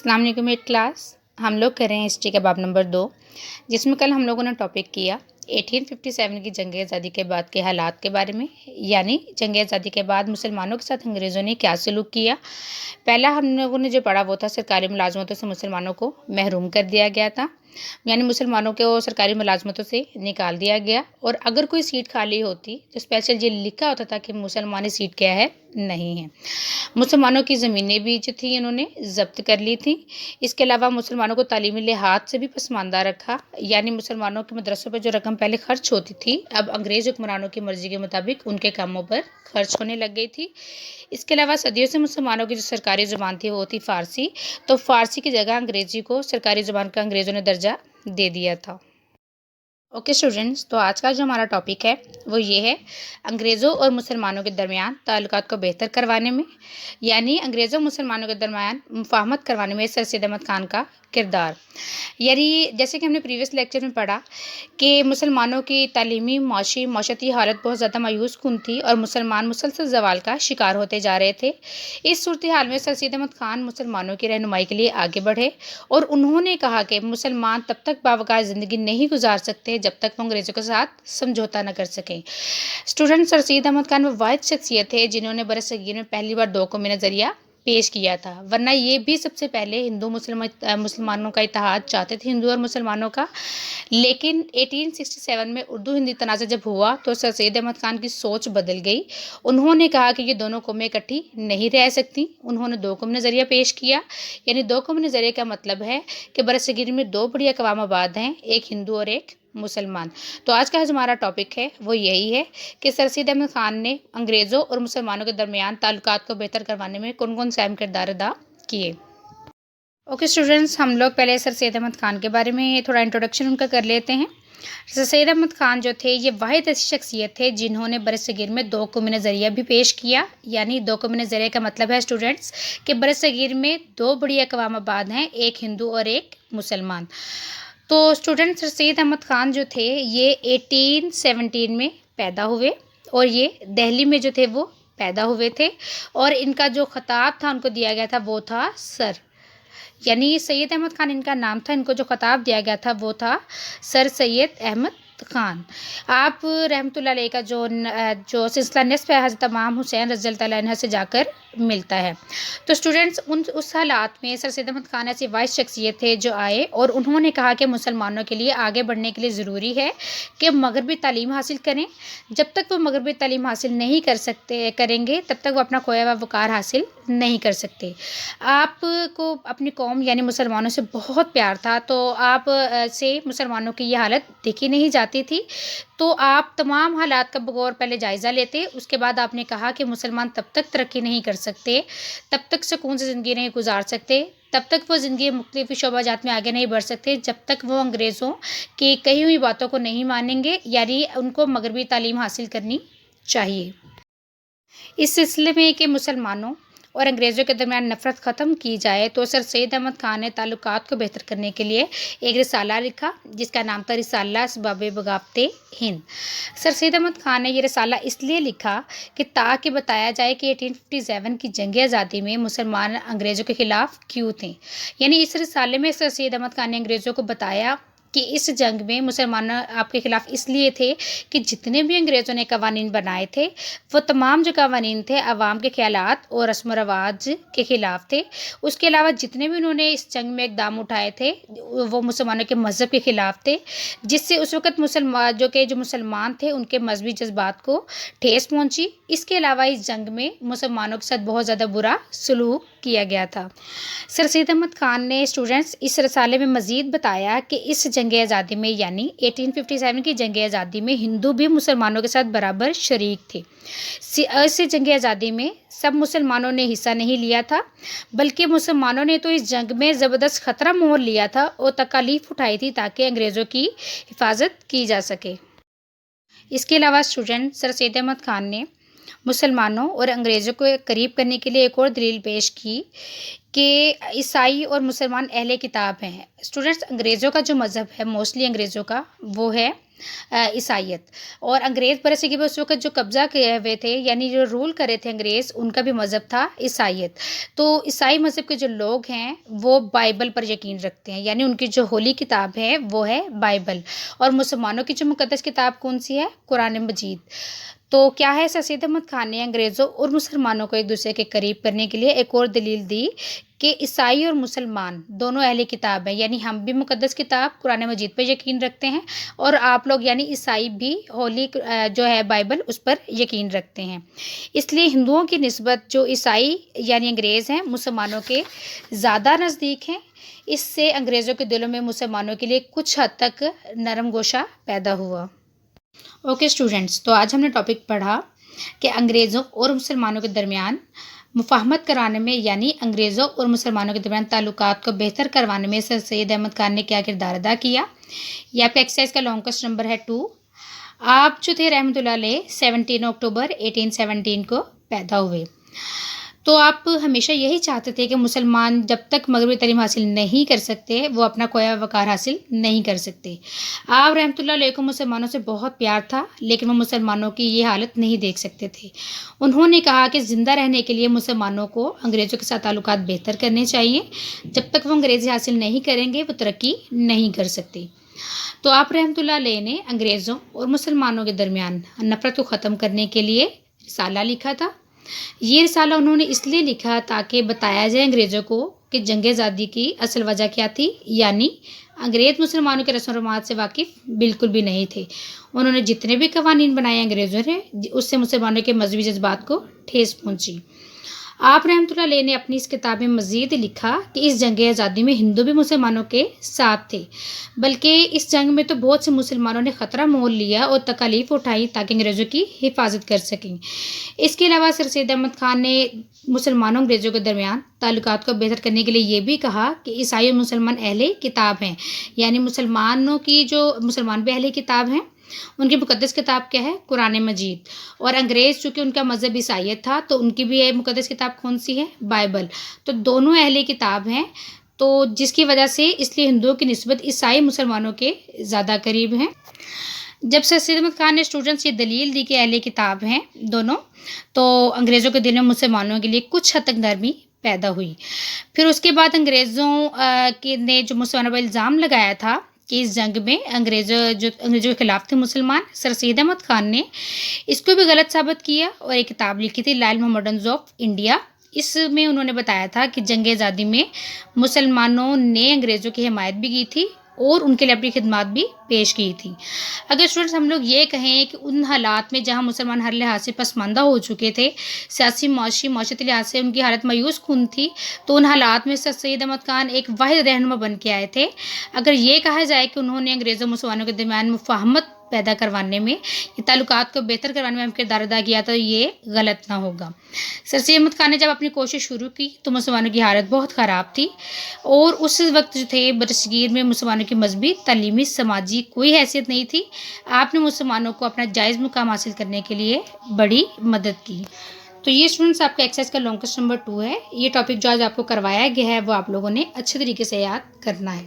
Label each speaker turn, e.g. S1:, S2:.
S1: अस्सलाम वालेकुम eight class. हम लोग कर रहे हैं हिस्ट्री का बाब नंबर 2, जिसमें कल हम लोगों ने टॉपिक किया 1857 की जंग आज़ादी के बाद के हालात के बारे में, यानी जंग आज़ादी के बाद मुसलमानों के साथ अंग्रेज़ों ने क्या सलूक किया। पहला हम लोगों ने जो पढ़ा वो था सरकारी मुलाजमतों से मुसलमानों को महरूम कर दिया गया था, यानी मुसलमानों को सरकारी मुलाजमतों से निकाल दिया गया। और अगर कोई सीट खाली होती तो स्पेशल ये लिखा होता था कि मुसलमानी सीट क्या है, नहीं है। मुसलमानों की ज़मीनें भी जो थी इन्होंने ज़ब्त कर ली थी। इसके अलावा मुसलमानों को तालीमी लिहाज से भी पसमानदा रखा, यानी मुसलमानों के मदरसों पर जो रकम पहले खर्च होती थी अब अंग्रेज़ हुक्मरानों की मर्ज़ी के मुताबिक उनके कामों पर खर्च होने लग गई थी। इसके अलावा सदियों से मुसलमानों की जो सरकारी ज़ुबान थी वो थी फ़ारसी, तो फ़ारसी की जगह अंग्रेज़ी को सरकारी ज़ुबान का अंग्रेज़ों ने दर्जा दे दिया था। ओके स्टूडेंट्स, तो आज का जो हमारा टॉपिक है वो ये है अंग्रेज़ों और मुसलमानों के दरमियान ताल्लुकात को बेहतर करवाने में, यानी अंग्रेज़ों और मुसलमानों के दरमियान मुफाहमत करवाने में सर सैयद अहमद ख़ान का किरदार। यानी जैसे कि हमने प्रीवियस लेक्चर में पढ़ा कि मुसलमानों की तालीमी माशती हालत बहुत ज़्यादा मायूस कुन थी और मुसलमान मुसलसल ज़वाल का शिकार होते जा रहे थे। इस सूरत हाल में सर सैयद अहमद ख़ान मुसलमानों की रहनुमाई के लिए आगे बढ़े और उन्होंने कहा कि मुसलमान तब तक बावक़ार ज़िंदगी नहीं गुजार सकते जब तक वो अंग्रेज़ों के साथ समझौता न कर सकें। स्टूडेंट, सर सैयद अहमद ख़ान वो वाहिद शख्सियत है जिन्होंने बरसगीर में पहली बार दो कौमी नज़रिया पेश किया था, वरना ये भी सबसे पहले हिंदू मुसलमानों का इत्तेहाद चाहते थे, हिंदू और मुसलमानों का। लेकिन 1867 में उर्दू हिंदी तनाज़ा जब हुआ तो सर सैयद अहमद ख़ान की सोच बदल गई। उन्होंने कहा कि ये दोनों कौमें इकट्ठी नहीं रह सकती। उन्होंने दो कौमी नज़रिया पेश किया, यानी दो कौमी नज़रिए का मतलब है कि बरसगीर में दो बड़ी अक़वाम आबाद हैं, एक हिंदू और एक मुसलमान। तो आज का जो हमारा टॉपिक है वो यही है कि सर सैयद अहमद ख़ान ने अंग्रेज़ों और मुसलमानों के दरमियान ताल्लुकात को बेहतर करवाने में कौन कौन से अहम किरदार अदा किए। ओके स्टूडेंट्स, हम लोग पहले सर सैयद अहमद ख़ान के बारे में थोड़ा इंट्रोडक्शन उनका कर लेते हैं। सर सैयद अहमद ख़ान जो थे ये वाहिद ऐसी शख्सियत थे जिन्होंने बरसगीर में दो कौमी नज़रिया भी पेश किया, यानी दो कौमी नज़रिए का मतलब है स्टूडेंट्स कि बरसगीर में दो बड़ी अक़वाम आबाद हैं, एक हिंदू और एक मुसलमान। तो स्टूडेंट सर सैयद अहमद ख़ान जो थे ये 1817 में पैदा हुए और ये दिल्ली में जो थे वो पैदा हुए थे और इनका जो खिताब था उनको दिया गया था वो था सर, यानी सैयद अहमद ख़ान इनका नाम था, इनको जो खिताब दिया गया था वो था सर सैयद अहमद ख़ान। आप रहमतुल्लाह अलैह का जो सिलसिला निस्फ़ है हज़रत इमाम हुसैन रज़ियल्लाहु तआला अन्हु से जाकर मिलता है। तो स्टूडेंट्स उस हालात में सर सैयद अहमद ख़ान ऐसी वाइस शख्सियत थे जो आए और उन्होंने कहा कि मुसलमानों के लिए आगे बढ़ने के लिए ज़रूरी है कि मगरबी तालीम हासिल करें। जब तक वो मगरबी तालीम हासिल नहीं करेंगे तब तक वो अपना खोया हुआ वक़ार हासिल नहीं कर सकते। आपको अपनी कौम यानी मुसलमानों से बहुत प्यार था, तो आप से मुसलमानों की ये हालत देखी नहीं जाती थी, तो आप तमाम हालात का बगौर पहले जायज़ा लेते। उसके बाद आपने कहा कि मुसलमान तब तक तरक्की नहीं कर सकते, तब तक सुकून से ज़िंदगी नहीं गुजार सकते, तब तक वो ज़िंदगी मुख्तलिफ़ शोबाजात में आगे नहीं बढ़ सकते जब तक वो अंग्रेज़ों की कही हुई बातों को नहीं मानेंगे, यानी उनको मगरबी तालीम हासिल करनी चाहिए। इस सिलसिले में कि मुसलमानों और अंग्रेज़ों के दरमियान नफ़रत ख़त्म की जाए तो सर सैयद अहमद ख़ान ने ताल्लुकात को बेहतर करने के लिए एक रिसाला लिखा जिसका नाम था रिसाला असबाब बगावते हिंद। सर सैयद अहमद ख़ान ने ये रिसाला इसलिए लिखा कि ताकि बताया जाए कि 1857 की जंग आज़ादी में मुसलमान अंग्रेज़ों के ख़िलाफ़ क्यों थे। यानी इस रिसाले में सर सैयद अहमद ख़ान ने अंग्रेज़ों को बताया कि इस जंग में मुसलमान आपके ख़िलाफ़ इसलिए थे कि जितने भी अंग्रेज़ों ने कवानीन बनाए थे वो तमाम जो कवानीन थे आवाम के ख़यालात और रस्म व रवाज के ख़िलाफ़ थे। उसके अलावा जितने भी उन्होंने इस जंग में इक़दाम उठाए थे वो मुसलमानों के मज़हब के ख़िलाफ़ थे, जिससे उस वक़्त जो मुसलमान थे उनके मजहबी जज्बात को ठेस पहुँची। इसके अलावा इस जंग में मुसलमानों के साथ बहुत ज़्यादा बुरा सलूक किया गया था। सर सैयद अहमद ख़ान ने स्टूडेंट्स इस रसाले में मज़ीद बताया कि इस जंग आज़ादी में यानी 1857 की जंग आज़ादी में हिंदू भी मुसलमानों के साथ बराबर शरीक थे। इस जंग आज़ादी में सब मुसलमानों ने हिस्सा नहीं लिया था, बल्कि मुसलमानों ने तो इस जंग में ज़बरदस्त ख़तरा मोल लिया था और तकालीफ उठाई थी ताकि अंग्रेज़ों की हिफाजत की जा सके। इसके अलावा स्टूडेंट सर सैयद अहमद ख़ान ने मुसलमानों और अंग्रेज़ों को करीब करने के लिए एक और दलील पेश की کہ عیسائی اور مسلمان اہل کتاب ہیں. اسٹوڈنٹس، انگریزوں کا جو مذہب ہے، موسٹلی انگریزوں کا، وہ ہے عیسائیت. اور انگریز برصغیر اس وقت جو قبضہ کیے ہوئے تھے، یعنی جو رول کرے تھے انگریز، ان کا بھی مذہب تھا عیسائیت. تو عیسائی مذہب کے جو لوگ ہیں وہ بائبل پر یقین رکھتے ہیں، یعنی ان کی جو ہولی کتاب ہے وہ ہے بائبل. اور مسلمانوں کی جو مقدس کتاب کون سی ہے؟ قرآن مجید. تو کیا ہے، سر سید احمد خان نے انگریزوں اور مسلمانوں کو ایک دوسرے کے قریب کرنے کے لیے ایک اور دلیل دی کہ عیسائی اور مسلمان دونوں اہل کتاب ہیں، یعنی ہم بھی مقدس کتاب قرآن مجید پہ یقین رکھتے ہیں، اور آپ لوگ یعنی عیسائی بھی ہولی جو ہے بائبل اس پر یقین رکھتے ہیں. اس لیے ہندوؤں کی نسبت جو عیسائی یعنی انگریز ہیں مسلمانوں کے زیادہ نزدیک ہیں. اس سے انگریزوں کے دلوں میں مسلمانوں کے لیے کچھ حد تک نرم گوشہ پیدا ہوا. اوکے اسٹوڈنٹس، تو آج ہم نے ٹاپک پڑھا کہ انگریزوں اور مسلمانوں کے درمیان مفاہمت کرانے میں، یعنی انگریزوں اور مسلمانوں کے درمیان تعلقات کو بہتر کروانے میں سر سید احمد خان نے کیا کردار ادا کیا. یہ آپ کا ایکسرسائز کا لانگ کوسچن نمبر ہے 2. آپ جو تھے رحمۃ اللہ علیہ 17 اکتوبر 1817 کو پیدا ہوئے. تو آپ ہمیشہ یہی چاہتے تھے کہ مسلمان جب تک مغربی تعلیم حاصل نہیں کر سکتے وہ اپنا کویا وقار حاصل نہیں کر سکتے. آپ رحمۃ اللہ علیہ کو مسلمانوں سے بہت پیار تھا، لیکن وہ مسلمانوں کی یہ حالت نہیں دیکھ سکتے تھے. انہوں نے کہا کہ زندہ رہنے کے لیے مسلمانوں کو انگریزوں کے ساتھ تعلقات بہتر کرنے چاہیے. جب تک وہ انگریزی حاصل نہیں کریں گے وہ ترقی نہیں کر سکتے. تو آپ رحمۃ اللہ علیہ نے انگریزوں اور مسلمانوں کے درمیان نفرت کو ختم کرنے کے لیے رسالہ لکھا تھا. یہ رسالہ انہوں نے اس لیے لکھا تاکہ بتایا جائے انگریزوں کو کہ جنگ آزادی کی اصل وجہ کیا تھی، یعنی انگریز مسلمانوں کے رسم و رسومات سے واقف بالکل بھی نہیں تھے. انہوں نے جتنے بھی قوانین بنائے انگریزوں نے، اس سے مسلمانوں کے مذہبی جذبات کو ٹھیس پہنچی. آپ رحمۃ اللہ علیہ نے اپنی اس کتاب میں مزید لکھا کہ اس جنگ آزادی میں ہندو بھی مسلمانوں کے ساتھ تھے، بلکہ اس جنگ میں تو بہت سے مسلمانوں نے خطرہ مول لیا اور تکالیف اٹھائی تاکہ انگریزوں کی حفاظت کر سکیں. اس کے علاوہ سر سید احمد خان نے مسلمانوں انگریزوں کے درمیان تعلقات کو بہتر کرنے کے لیے یہ بھی کہا کہ عیسائی اور مسلمان اہل کتاب ہیں، یعنی مسلمان بھی اہل کتاب ہیں. ان کی مقدس کتاب کیا ہے؟ قرآن مجید. اور انگریز چونکہ ان کا مذہب عیسائیت تھا تو ان کی بھی مقدس کتاب کون سی ہے؟ بائبل. تو دونوں اہل کتاب ہیں، تو جس کی وجہ سے اس لیے ہندوؤں کی نسبت عیسائی مسلمانوں کے زیادہ قریب ہیں. جب سر سید احمد خان نے اسٹوڈنٹس یہ دلیل دی کہ اہل کتاب ہیں دونوں، تو انگریزوں کے دل میں مسلمانوں کے لیے کچھ حد تک نرمی پیدا ہوئی. پھر اس کے بعد انگریزوں نے جو مسلمانوں پر الزام لگایا تھا کہ اس جنگ میں انگریزوں کے خلاف تھے مسلمان، سر سید احمد خان نے اس کو بھی غلط ثابت کیا اور ایک کتاب لکھی تھی لائل محمڈنز آف انڈیا. اس میں انہوں نے بتایا تھا کہ جنگ آزادی میں مسلمانوں نے انگریزوں کی حمایت بھی کی تھی اور ان کے لیے اپنی خدمات بھی پیش کی تھی. اگر اسٹوڈنٹس ہم لوگ یہ کہیں کہ ان حالات میں جہاں مسلمان ہر لحاظ سے پسماندہ ہو چکے تھے، سیاسی معاشرتی لحاظ سے ان کی حالت مایوس کن تھی، تو ان حالات میں سر سید احمد خان ایک واحد رہنما بن کے آئے تھے. اگر یہ کہا جائے کہ انہوں نے انگریزوں مسلمانوں کے درمیان مفاہمت پیدا کروانے میں، یہ تعلقات کو بہتر کروانے میں اہم کردار ادا کیا تو یہ غلط نہ ہوگا. سر سید احمد خان نے جب اپنی کوشش شروع کی تو مسلمانوں کی حالت بہت خراب تھی، اور اس وقت جو تھے برصغیر میں مسلمانوں کی مذہبی، تعلیمی، سماجی کوئی حیثیت نہیں تھی. آپ نے مسلمانوں کو اپنا جائز مقام حاصل کرنے کے لیے بڑی مدد کی. تو یہ اسٹوڈنٹس آپ کا ایکسرسائز کا لانگ کوسچن نمبر 2 ہے. یہ ٹاپک جو آج آپ کو کروایا گیا ہے وہ آپ لوگوں نے اچھے طریقے سے یاد کرنا ہے.